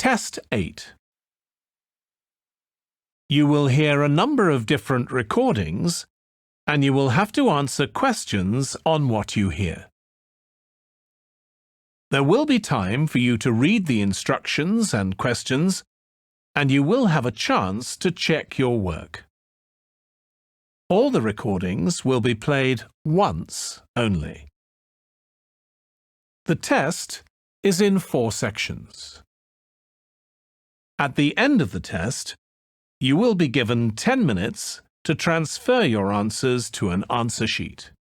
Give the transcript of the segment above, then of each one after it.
Test 8. You will hear a number of different recordings, and you will have to answer questions on what you hear. There will be time for you to read the instructions and questions, and you will have a chance to check your work. All the recordings will be played once only. The test is in 4 sections. At the end of the test, you will be given 10 minutes to transfer your answers to an answer sheet.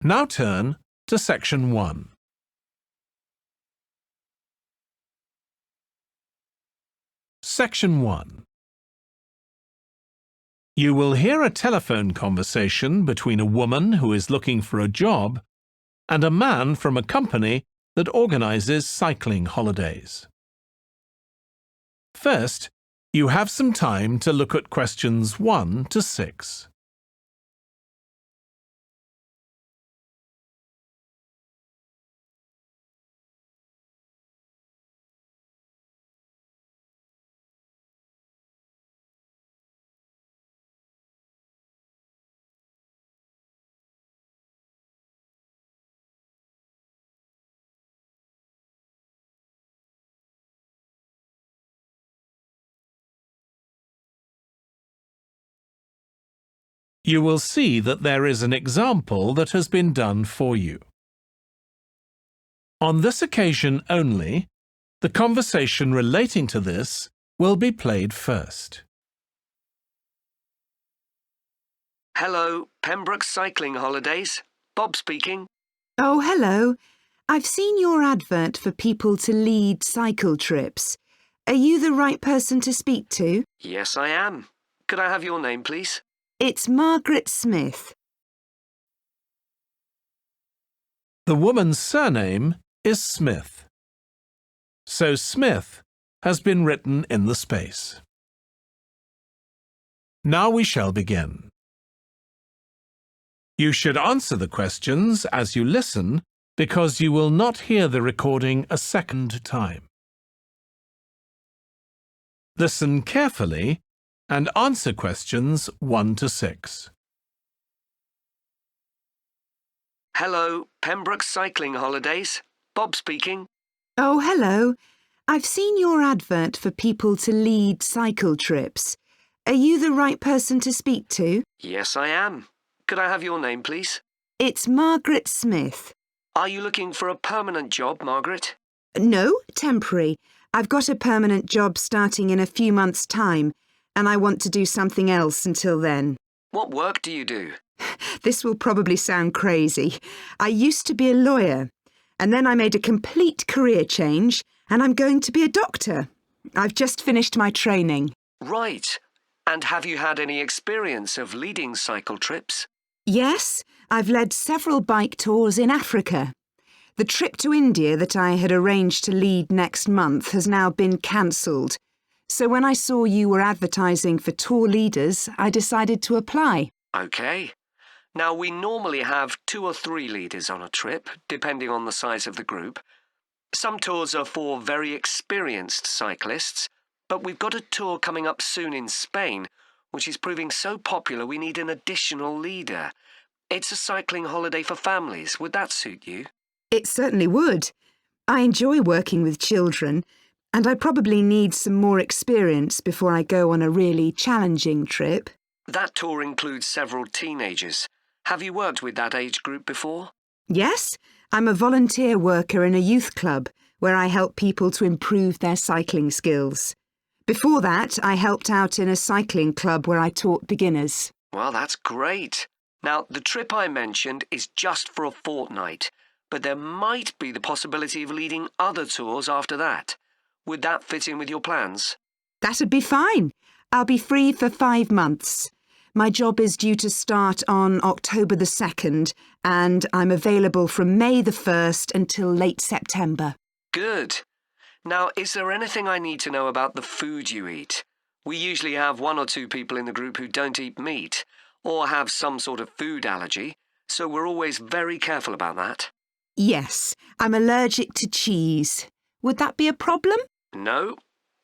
Now turn to Section 1. Section 1. You will hear a telephone conversation between a woman who is looking for a job and a man from a company that organizes cycling holidays. First, you have some time to look at questions 1 to 6. You will see that there is an example that has been done for you. On this occasion only, the conversation relating to this will be played first. Hello, Pembroke Cycling Holidays. Bob speaking. Oh, hello. I've seen your advert for people to lead cycle trips. Are you the right person to speak to? Yes, I am. Could I have your name, please? It's Margaret Smith. The woman's surname is Smith. So Smith has been written in the space. Now we shall begin. You should answer the questions as you listen because you will not hear the recording a second time. Listen carefully and answer questions 1 to 6. Hello, Pembroke Cycling Holidays. Bob speaking. Oh, hello. I've seen your advert for people to lead cycle trips. Are you the right person to speak to? Yes, I am. Could I have your name, please? It's Margaret Smith. Are you looking for a permanent job, Margaret? No, temporary. I've got a permanent job starting in a few months' time, and I want to do something else until then. What work do you do? This will probably sound crazy. I used to be a lawyer, and then I made a complete career change, and I'm going to be a doctor. I've just finished my training. Right. And have you had any experience of leading cycle trips? Yes, I've led several bike tours in Africa. The trip to India that I had arranged to lead next month has now been cancelled. So when I saw you were advertising for tour leaders, I decided to apply. OK. Now, we normally have 2 or 3 leaders on a trip, depending on the size of the group. Some tours are for very experienced cyclists, but we've got a tour coming up soon in Spain, which is proving so popular we need an additional leader. It's a cycling holiday for families. Would that suit you? It certainly would. I enjoy working with children, and I probably need some more experience before I go on a really challenging trip. That tour includes several teenagers. Have you worked with that age group before? Yes, I'm a volunteer worker in a youth club where I help people to improve their cycling skills. Before that, I helped out in a cycling club where I taught beginners. Well, that's great. Now, the trip I mentioned is just for a fortnight, but there might be the possibility of leading other tours after that. Would that fit in with your plans? That'd be fine. I'll be free for 5 months. My job is due to start on October the 2nd, and I'm available from May the 1st until late September. Good. Now, is there anything I need to know about the food you eat? We usually have 1 or 2 people in the group who don't eat meat or have some sort of food allergy, so we're always very careful about that. Yes, I'm allergic to cheese. Would that be a problem? No.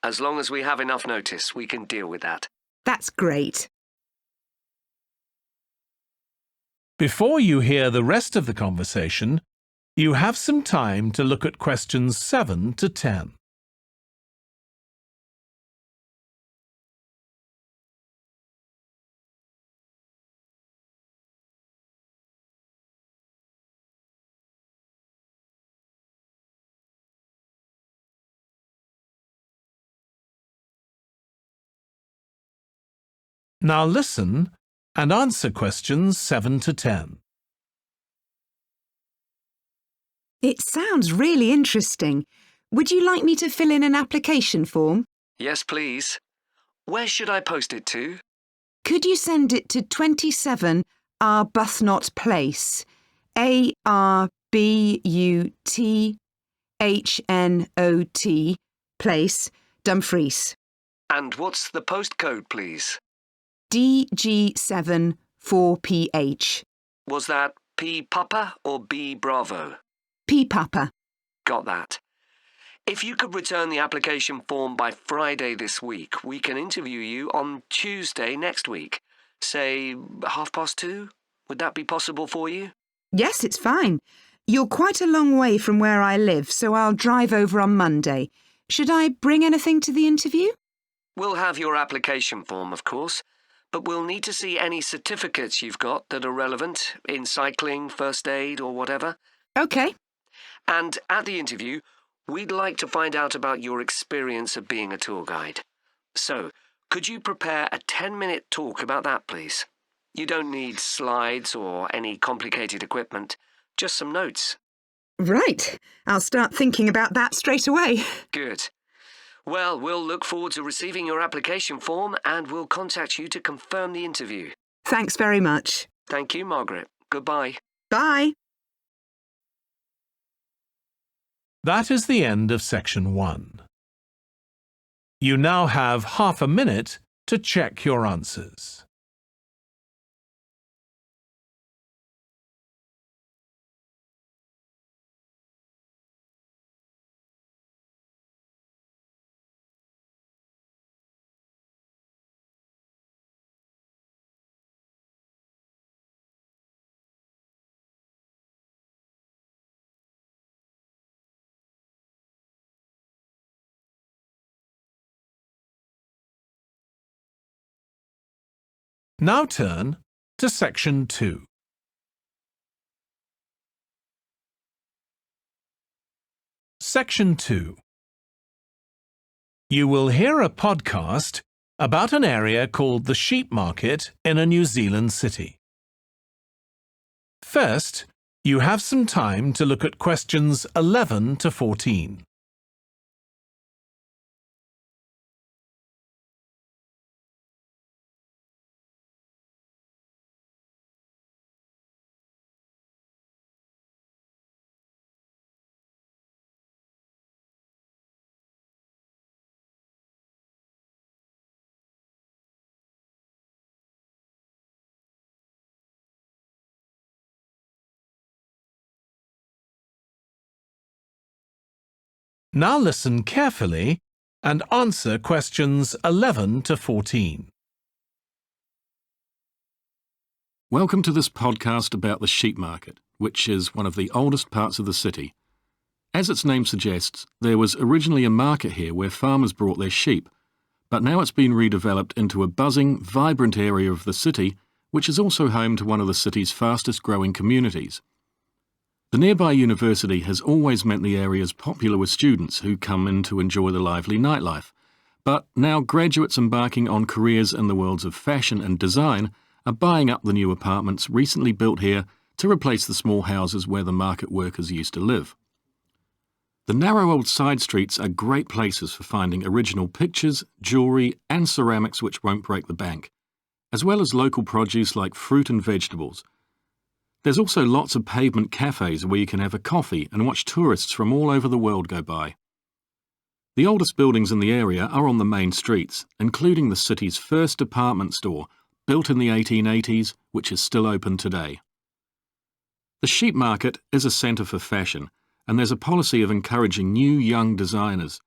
As long as we have enough notice, we can deal with that. That's great. Before you hear the rest of the conversation, you have some time to look at questions 7 to 10. Now listen and answer questions 7 to 10. It sounds really interesting. Would you like me to fill in an application form? Yes, please. Where should I post it to? Could you send it to 27 Arbuthnot Place, Arbuthnot Place, Dumfries, And what's the postcode, please? DG7 4PH. Was that P Papa or B Bravo? P Papa. Got that. If you could return the application form by Friday this week, we can interview you on Tuesday next week. Say 2:30? Would that be possible for you? Yes, it's fine. You're quite a long way from where I live, so I'll drive over on Monday. Should I bring anything to the interview? We'll have your application form, of course, but we'll need to see any certificates you've got that are relevant in cycling, first aid, or whatever. OK. And at the interview, we'd like to find out about your experience of being a tour guide. So, could you prepare a 10-minute talk about that, please? You don't need slides or any complicated equipment, just some notes. Right. I'll start thinking about that straight away. Good. Well, we'll look forward to receiving your application form and we'll contact you to confirm the interview. Thanks very much. Thank you, Margaret. Goodbye. Bye. That is the end of section 1. You now have half a minute to check your answers. Now turn to section 2. Section 2. You will hear a podcast about an area called the Sheep Market in a New Zealand city. First, you have some time to look at questions 11 to 14. Now listen carefully and answer questions 11 to 14. Welcome to this podcast about the sheep market, which is one of the oldest parts of the city. As its name suggests, there was originally a market here where farmers brought their sheep, but now it's been redeveloped into a buzzing, vibrant area of the city, which is also home to one of the city's fastest growing communities. The nearby university has always meant the area's popular with students who come in to enjoy the lively nightlife, but now graduates embarking on careers in the worlds of fashion and design are buying up the new apartments recently built here to replace the small houses where the market workers used to live. The narrow old side streets are great places for finding original pictures, jewellery and ceramics which won't break the bank, as well as local produce like fruit and vegetables. There's also lots of pavement cafes where you can have a coffee and watch tourists from all over the world go by. The oldest buildings in the area are on the main streets, including the city's first department store, built in the 1880s, which is still open today. The sheep market is a centre for fashion, and there's a policy of encouraging new young designers.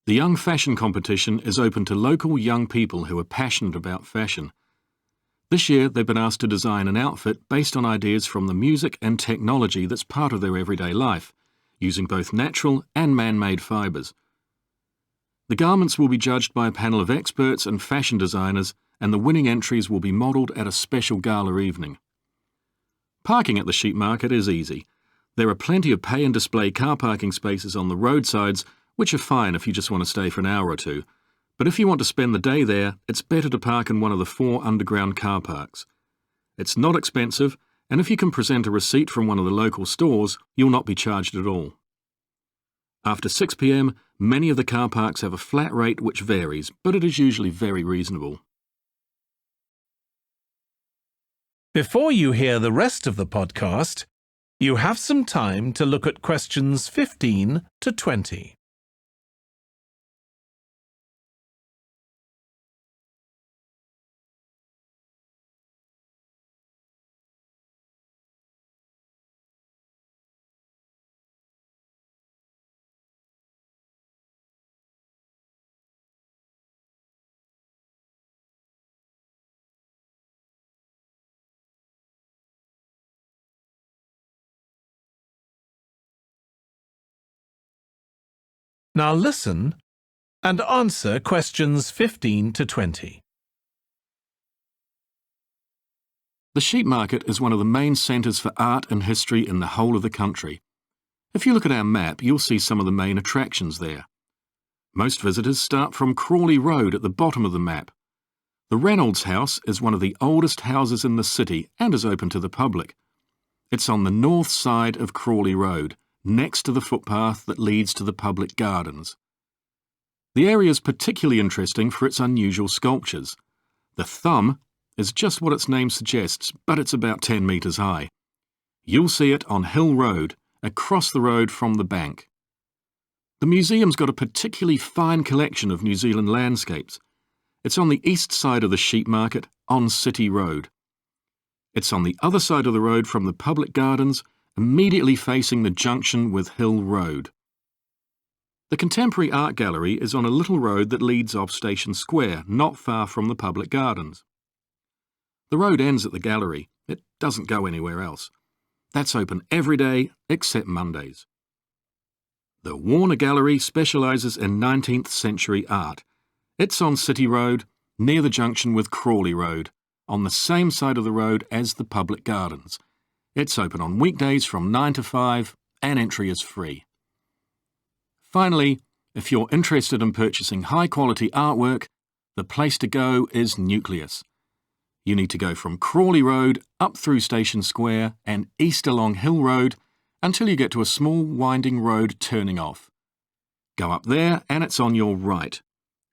The Young Fashion Competition is open to local young people who are passionate about fashion. This year, they've been asked to design an outfit based on ideas from the music and technology that's part of their everyday life, using both natural and man-made fibres. The garments will be judged by a panel of experts and fashion designers, and the winning entries will be modelled at a special gala evening. Parking at the sheep market is easy. There are plenty of pay and display car parking spaces on the roadsides, which are fine if you just want to stay for an hour or two. But if you want to spend the day there, it's better to park in one of the 4 underground car parks. It's not expensive, and if you can present a receipt from one of the local stores, you'll not be charged at all. After 6 p.m, many of the car parks have a flat rate which varies, but it is usually very reasonable. Before you hear the rest of the podcast, you have some time to look at questions 15 to 20. Now listen and answer questions 15 to 20. The sheep market is one of the main centres for art and history in the whole of the country. If you look at our map, you'll see some of the main attractions there. Most visitors start from Crawley Road at the bottom of the map. The Reynolds House is one of the oldest houses in the city and is open to the public. It's on the north side of Crawley Road, next to the footpath that leads to the public gardens. The area is particularly interesting for its unusual sculptures. The thumb is just what its name suggests, but it's about 10 metres high. You'll see it on Hill Road, across the road from the bank. The museum's got a particularly fine collection of New Zealand landscapes. It's on the east side of the sheep market, on City Road. It's on the other side of the road from the public gardens, immediately facing the junction with Hill Road. The Contemporary Art Gallery is on a little road that leads off Station Square, not far from the public gardens. The road ends at the gallery. It doesn't go anywhere else. That's open every day except Mondays. The Warner Gallery specialises in 19th century art. It's on City Road, near the junction with Crawley Road, on the same side of the road as the public gardens. It's open on weekdays from 9 to 5 and entry is free. Finally, if you're interested in purchasing high-quality artwork, the place to go is Nucleus. You need to go from Crawley Road up through Station Square and east along Hill Road until you get to a small winding road turning off. Go up there and it's on your right.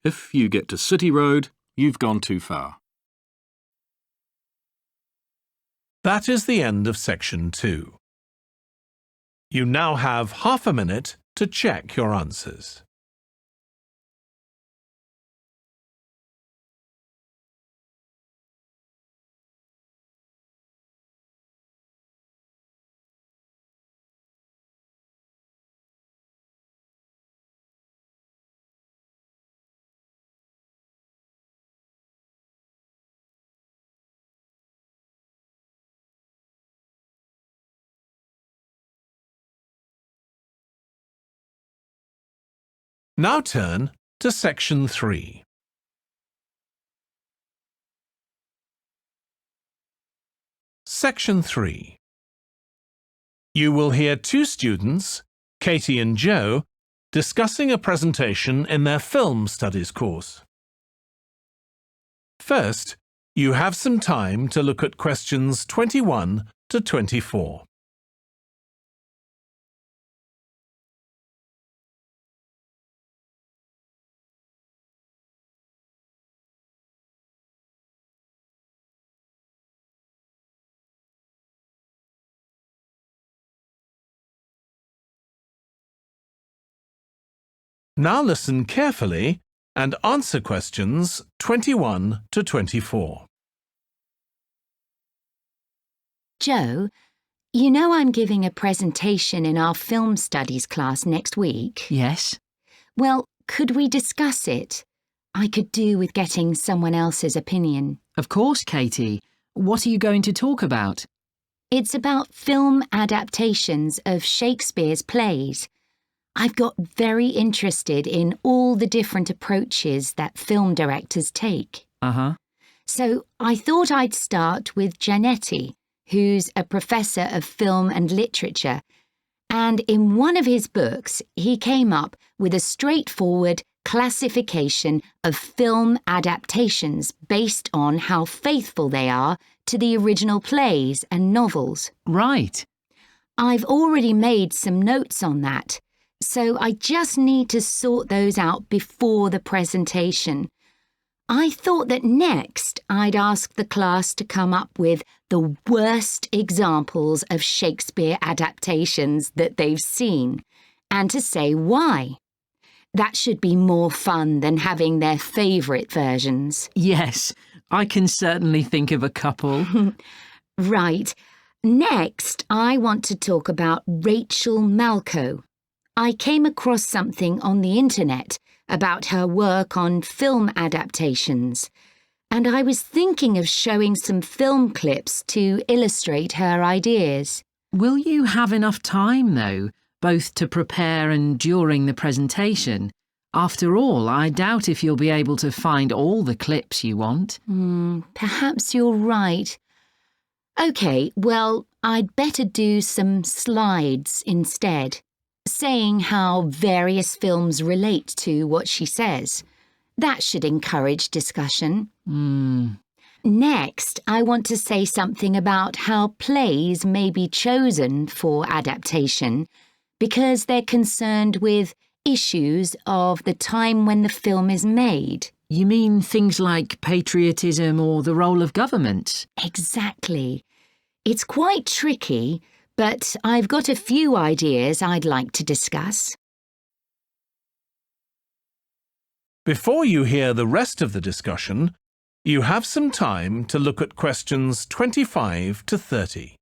If you get to City Road, you've gone too far. That is the end of section 2. You now have half a minute to check your answers. Now turn to section 3. Section 3. You will hear 2 students, Katie and Joe, discussing a presentation in their film studies course. First, you have some time to look at questions 21 to 24. Now listen carefully and answer questions 21 to 24. Joe, You know I'm giving a presentation in our film studies class next week? Yes. Well, could we discuss it? I could do with getting someone else's opinion. Of course, Katie. What are you going to talk about? It's about film adaptations of Shakespeare's plays. I've got very interested in all the different approaches that film directors take. Uh-huh. So I thought I'd start with Giannetti, who's a professor of film and literature, and in one of his books he came up with a straightforward classification of film adaptations based on how faithful they are to the original plays and novels. Right. I've already made some notes on that, so I just need to sort those out before the presentation. I thought that next I'd ask the class to come up with the worst examples of Shakespeare adaptations that they've seen, and to say why. That should be more fun than having their favourite versions. Yes, I can certainly think of a couple. Right. Next, I want to talk about Rachel Malco. I came across something on the internet about her work on film adaptations, and I was thinking of showing some film clips to illustrate her ideas. Will you have enough time, though, both to prepare and during the presentation? After all, I doubt if you'll be able to find all the clips you want. Perhaps you're right. OK, well, I'd better do some slides instead, saying how various films relate to what she says. That should encourage discussion. Next, I want to say something about how plays may be chosen for adaptation because they're concerned with issues of the time when the film is made. You mean things like patriotism or the role of government? Exactly. It's quite tricky, but I've got a few ideas I'd like to discuss. Before you hear the rest of the discussion, you have some time to look at questions 25 to 30.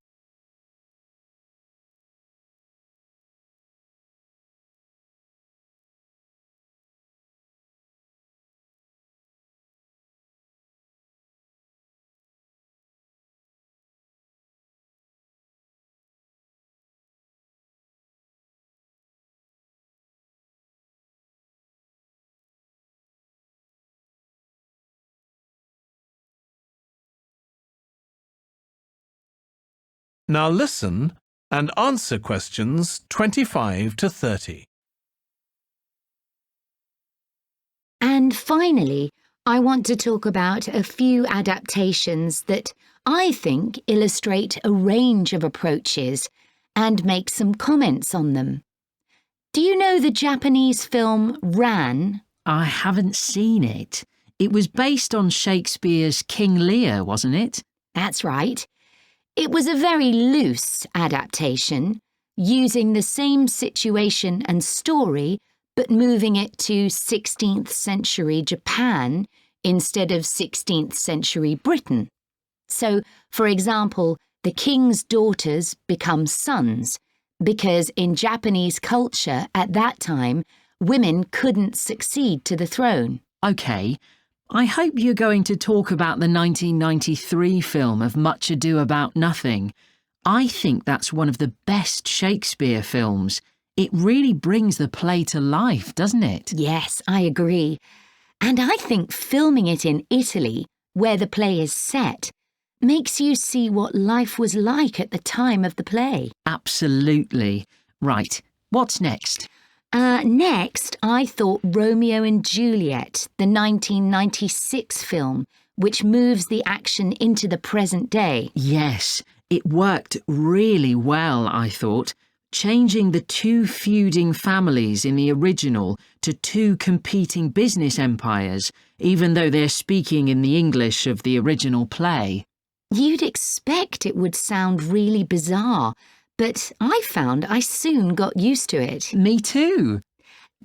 Now listen and answer questions 25 to 30. And finally, I want to talk about a few adaptations that I think illustrate a range of approaches and make some comments on them. Do you know the Japanese film Ran? I haven't seen it. It was based on Shakespeare's King Lear, wasn't it? That's right. It was a very loose adaptation, using the same situation and story, but moving it to 16th century Japan instead of 16th century Britain. So, for example, the king's daughters become sons, because in Japanese culture at that time, women couldn't succeed to the throne. OK. I hope you're going to talk about the 1993 film of Much Ado About Nothing. I think that's one of the best Shakespeare films. It really brings the play to life, doesn't it? Yes, I agree. And I think filming it in Italy, where the play is set, makes you see what life was like at the time of the play. Absolutely. Right. What's next? Next, I thought Romeo and Juliet, the 1996 film, which moves the action into the present day. Yes, it worked really well, I thought, changing the two feuding families in the original to two competing business empires, even though they're speaking in the English of the original play. You'd expect it would sound really bizarre, but I found I soon got used to it. Me too.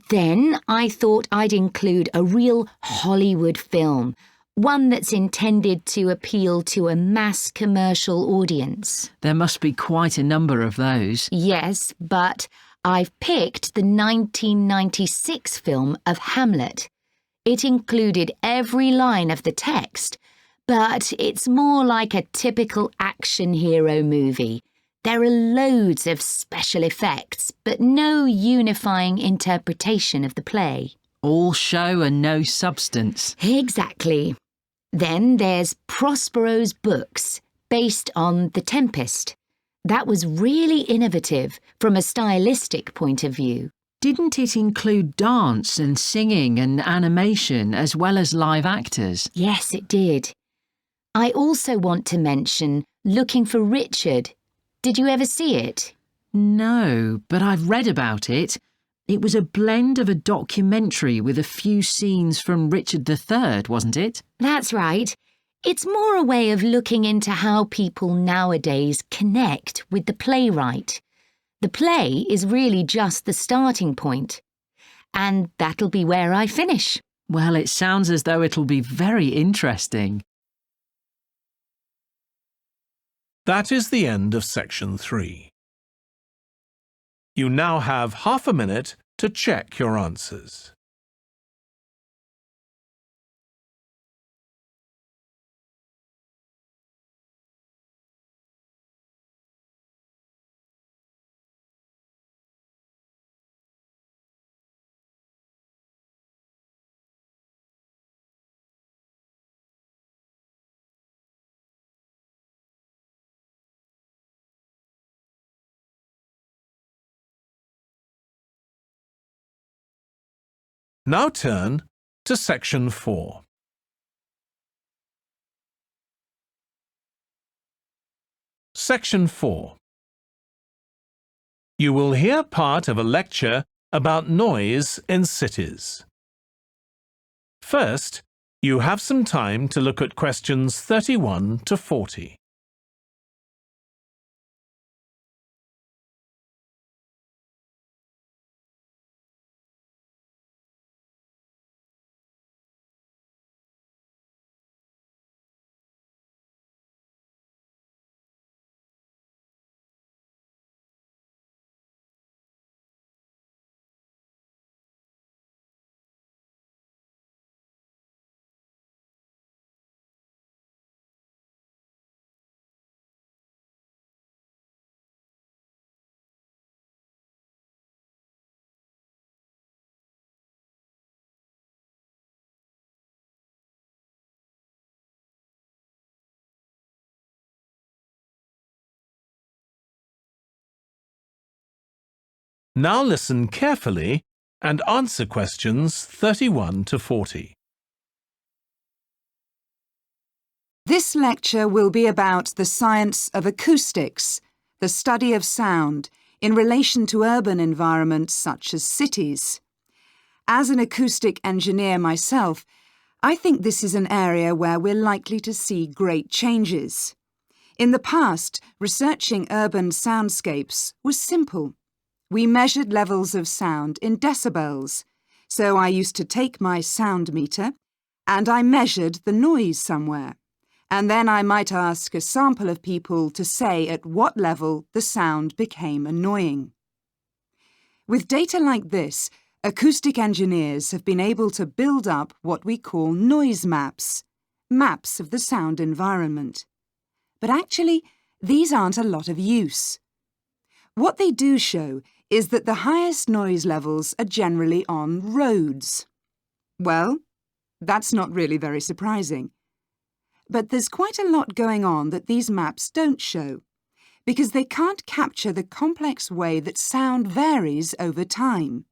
Then I thought I'd include a real Hollywood film, one that's intended to appeal to a mass commercial audience. There must be quite a number of those. Yes, but I've picked the 1996 film of Hamlet. It included every line of the text, but it's more like a typical action hero movie. There are loads of special effects, but no unifying interpretation of the play. All show and no substance. Exactly. Then there's Prospero's books, based on The Tempest. That was really innovative from a stylistic point of view. Didn't it include dance and singing and animation as well as live actors? Yes, it did. I also want to mention Looking for Richard. Did you ever see it? No, but I've read about it. It was a blend of a documentary with a few scenes from Richard III, wasn't it? That's right. It's more a way of looking into how people nowadays connect with the playwright. The play is really just the starting point. And that'll be where I finish. Well, it sounds as though it'll be very interesting. That is the end of section 3. You now have half a minute to check your answers. Now turn to section 4. Section 4. You will hear part of a lecture about noise in cities. First, you have some time to look at questions 31 to 40. Now listen carefully and answer questions 31 to 40. This lecture will be about the science of acoustics, the study of sound, in relation to urban environments such as cities. As an acoustic engineer myself, I think this is an area where we're likely to see great changes. In the past, researching urban soundscapes was simple. We measured levels of sound in decibels, so I used to take my sound meter and I measured the noise somewhere, and then I might ask a sample of people to say at what level the sound became annoying. With data like this, acoustic engineers have been able to build up what we call noise maps, maps of the sound environment. But actually, these aren't a lot of use. What they do show is that the highest noise levels are generally on roads. Well, that's not really very surprising. But there's quite a lot going on that these maps don't show, because they can't capture the complex way that sound varies over time.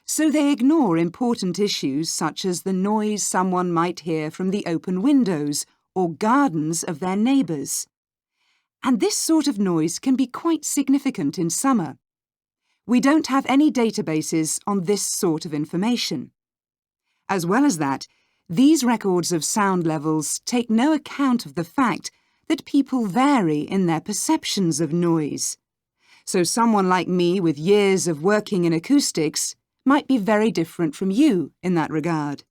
So they ignore important issues such as the noise someone might hear from the open windows or gardens of their neighbours. And this sort of noise can be quite significant in summer. We don't have any databases on this sort of information. As well as that, these records of sound levels take no account of the fact that people vary in their perceptions of noise. So someone like me with years of working in acoustics might be very different from you in that regard.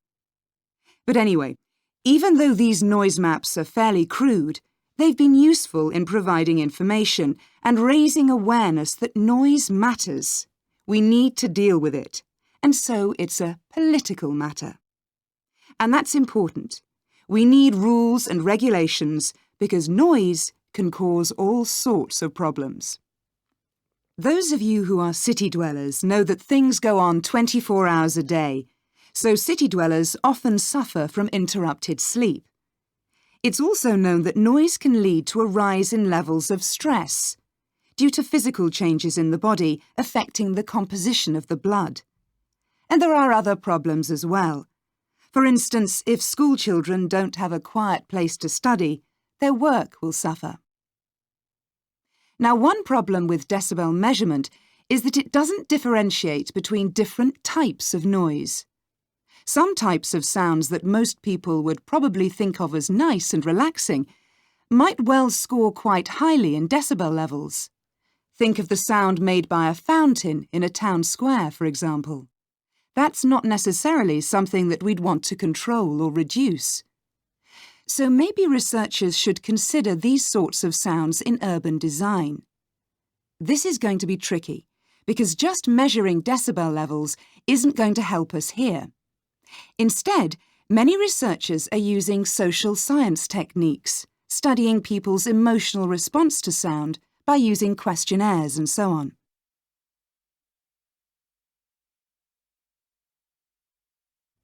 But anyway, Even though these noise maps are fairly crude, they've been useful in providing information and raising awareness that noise matters. We need to deal with it, and so it's a political matter. And that's important. We need rules and regulations because noise can cause all sorts of problems. Those of you who are city dwellers know that things go on 24 hours a day, so city dwellers often suffer from interrupted sleep. It's also known that noise can lead to a rise in levels of stress due to physical changes in the body affecting the composition of the blood. And there are other problems as well. For instance, if school children don't have a quiet place to study, their work will suffer. Now, one problem with decibel measurement is that it doesn't differentiate between different types of noise. Some types of sounds that most people would probably think of as nice and relaxing might well score quite highly in decibel levels. Think of the sound made by a fountain in a town square, for example. That's not necessarily something that we'd want to control or reduce. So maybe researchers should consider these sorts of sounds in urban design. This is going to be tricky, because just measuring decibel levels isn't going to help us here. Instead, many researchers are using social science techniques, studying people's emotional response to sound by using questionnaires and so on.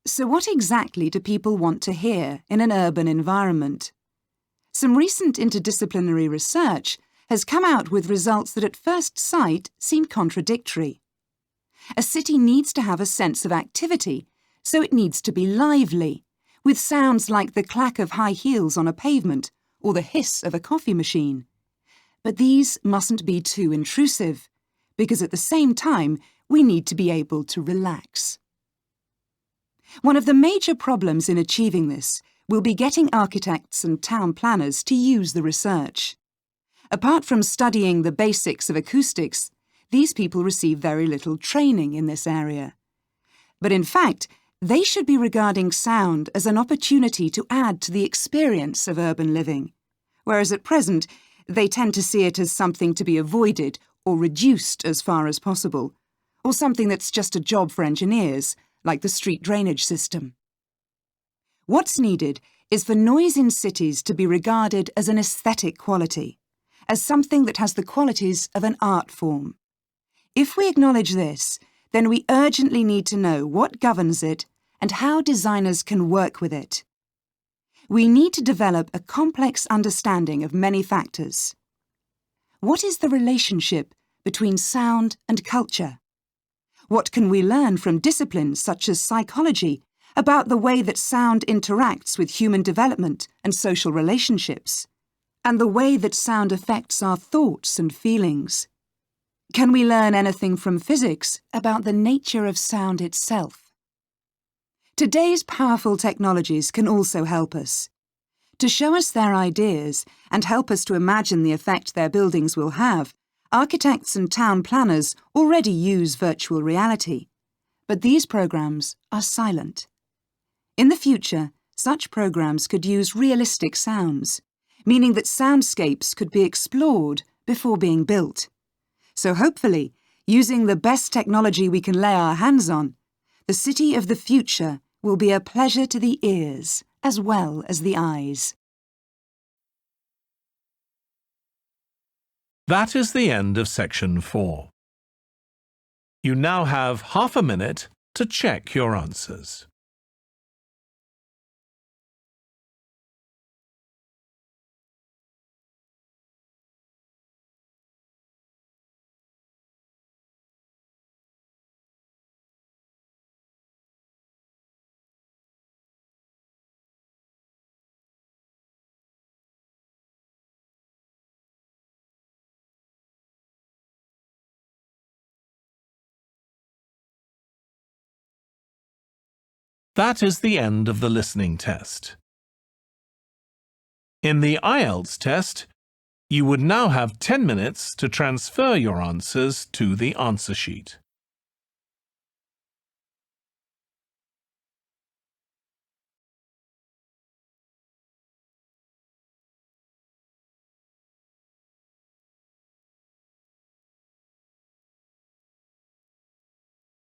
So what exactly do people want to hear in an urban environment? Some recent interdisciplinary research has come out with results that at first sight seem contradictory. A city needs to have a sense of activity, so it needs to be lively, with sounds like the clack of high heels on a pavement or the hiss of a coffee machine. But these mustn't be too intrusive, because at the same time we need to be able to relax. One of the major problems in achieving this will be getting architects and town planners to use the research. Apart from studying the basics of acoustics, these people receive very little training in this area. But in fact, they should be regarding sound as an opportunity to add to the experience of urban living, whereas at present they tend to see it as something to be avoided or reduced as far as possible, or something that's just a job for engineers, like the street drainage system. What's needed is for noise in cities to be regarded as an aesthetic quality, as something that has the qualities of an art form. If we acknowledge this, then we urgently need to know what governs it and how designers can work with it. We need to develop a complex understanding of many factors. What is the relationship between sound and culture? What can we learn from disciplines such as psychology about the way that sound interacts with human development and social relationships, and the way that sound affects our thoughts and feelings? Can we learn anything from physics about the nature of sound itself? Today's powerful technologies can also help us. To show us their ideas and help us to imagine the effect their buildings will have, architects and town planners already use virtual reality, but these programs are silent. In the future, such programs could use realistic sounds, meaning that soundscapes could be explored before being built. So hopefully, using the best technology we can lay our hands on, the city of the future will be a pleasure to the ears as well as the eyes. That is the end of section 4. You now have half a minute to check your answers. That is the end of the listening test. In the IELTS test, you would now have 10 minutes to transfer your answers to the answer sheet.